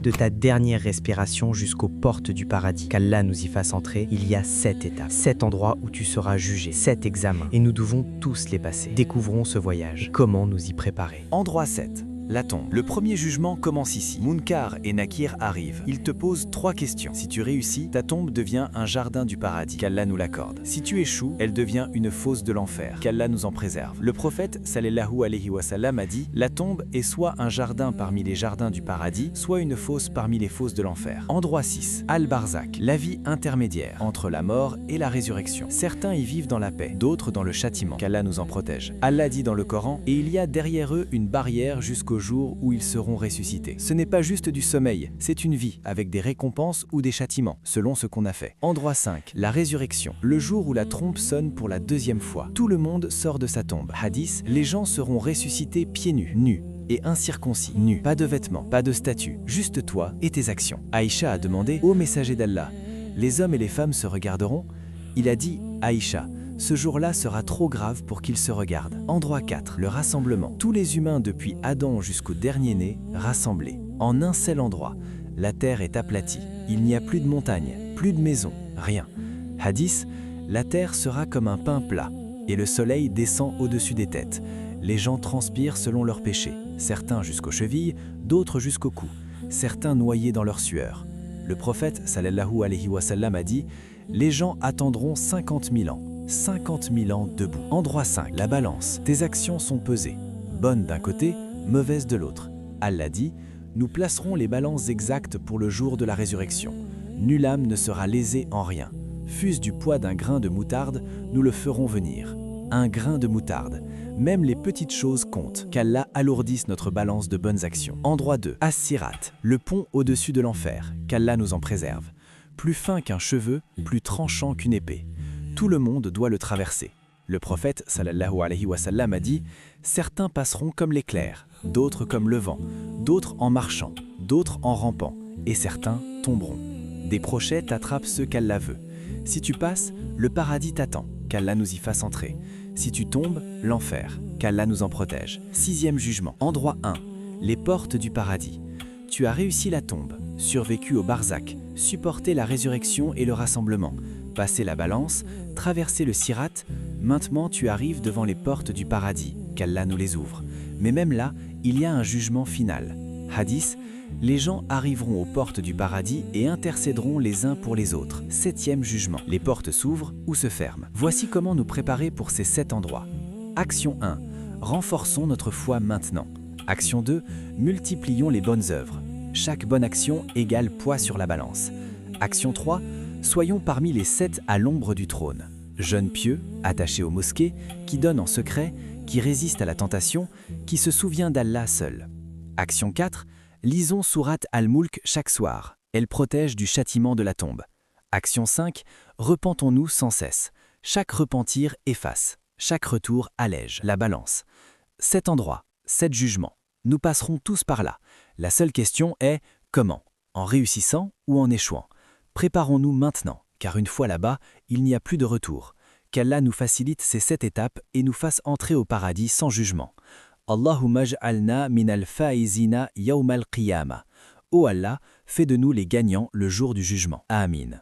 de ta dernière respiration jusqu'aux portes du paradis. Qu'Allah nous y fasse entrer, il y a 7 étapes, 7 endroits où tu seras jugé, 7 examens, et nous devons tous les passer. Découvrons ce voyage, comment nous y préparer. Endroit 7. La tombe. Le premier jugement commence ici. Munkar et Nakir arrivent. Ils te posent 3 questions. Si tu réussis, ta tombe devient un jardin du paradis, qu'Allah nous l'accorde. Si tu échoues, elle devient une fosse de l'enfer, qu'Allah nous en préserve. Le prophète, sallallahu alayhi wa sallam, a dit: la tombe est soit un jardin parmi les jardins du paradis, soit une fosse parmi les fosses de l'enfer. Endroit 6. Al-Barzak. La vie intermédiaire, entre la mort et la résurrection. Certains y vivent dans la paix, d'autres dans le châtiment, qu'Allah nous en protège. Allah dit dans le Coran: et il y a derrière eux une barrière jusqu'au jour où ils seront ressuscités. Ce n'est pas juste du sommeil, c'est une vie, avec des récompenses ou des châtiments, selon ce qu'on a fait. Endroit 5. La résurrection. Le jour où la trompe sonne pour la 2e fois. Tout le monde sort de sa tombe. Hadith: les gens seront ressuscités pieds nus, et incirconcis, nus. Pas de vêtements, pas de statut, juste toi et tes actions. Aïcha a demandé: ô messager d'Allah, les hommes et les femmes se regarderont? Il a dit: Aïcha, ce jour-là sera trop grave pour qu'ils se regardent. Endroit 4. Le rassemblement. Tous les humains depuis Adam jusqu'au dernier né, rassemblés. En un seul endroit. La terre est aplatie. Il n'y a plus de montagnes, plus de maisons, rien. Hadith: la terre sera comme un pain plat, et le soleil descend au-dessus des têtes. Les gens transpirent selon leurs péchés, certains jusqu'aux chevilles, d'autres jusqu'au cou, certains noyés dans leur sueur. Le prophète, sallallahu alayhi wa sallam, a dit: les gens attendront 50 000 ans. 50 000 ans debout. Endroit 5. La balance. Tes actions sont pesées. Bonnes d'un côté, mauvaises de l'autre. Allah dit: nous placerons les balances exactes pour le jour de la résurrection. Nulle âme ne sera lésée en rien. Fût-ce du poids d'un grain de moutarde, nous le ferons venir. Un grain de moutarde. Même les petites choses comptent. Qu'Allah alourdisse notre balance de bonnes actions. Endroit 2. As-Sirat. Le pont au-dessus de l'enfer. Qu'Allah nous en préserve. Plus fin qu'un cheveu, plus tranchant qu'une épée. Tout le monde doit le traverser. Le prophète, sallallahu alayhi wa sallam, a dit: certains passeront comme l'éclair, d'autres comme le vent, d'autres en marchant, d'autres en rampant, et certains tomberont. Des prochets t'attrapent ceux qu'Allah veut. Si tu passes, le paradis t'attend, qu'Allah nous y fasse entrer. Si tu tombes, l'enfer, qu'Allah nous en protège. 6e jugement. Endroit 1. Les portes du paradis. Tu as réussi la tombe, survécu au barzak, supporté la résurrection et le rassemblement, passé la balance, traversé le sirat. Maintenant tu arrives devant les portes du paradis, qu'Allah nous les ouvre. Mais même là, il y a un jugement final. Hadith: les gens arriveront aux portes du paradis et intercéderont les uns pour les autres. 7e jugement. Les portes s'ouvrent ou se ferment. Voici comment nous préparer pour ces 7 endroits. Action 1. Renforçons notre foi maintenant. Action 2. Multiplions les bonnes œuvres. Chaque bonne action égale poids sur la balance. Action 3. Soyons parmi les 7 à l'ombre du trône. Jeunes pieux, attachés aux mosquées, qui donnent en secret, qui résistent à la tentation, qui se souvient d'Allah seul. Action 4. Lisons sourate Al-Mulk chaque soir. Elle protège du châtiment de la tombe. Action 5. Repentons-nous sans cesse. Chaque repentir efface. Chaque retour allège la balance. 7 endroits, 7 jugements. Nous passerons tous par là. La seule question est: comment? En réussissant ou en échouant? Préparons-nous maintenant, car une fois là-bas, il n'y a plus de retour. Qu'Allah nous facilite ces 7 étapes et nous fasse entrer au paradis sans jugement. Allahumma j'alna minal faizina yawm al-qiyamah. Ô Allah, fais de nous les gagnants le jour du jugement. Amin.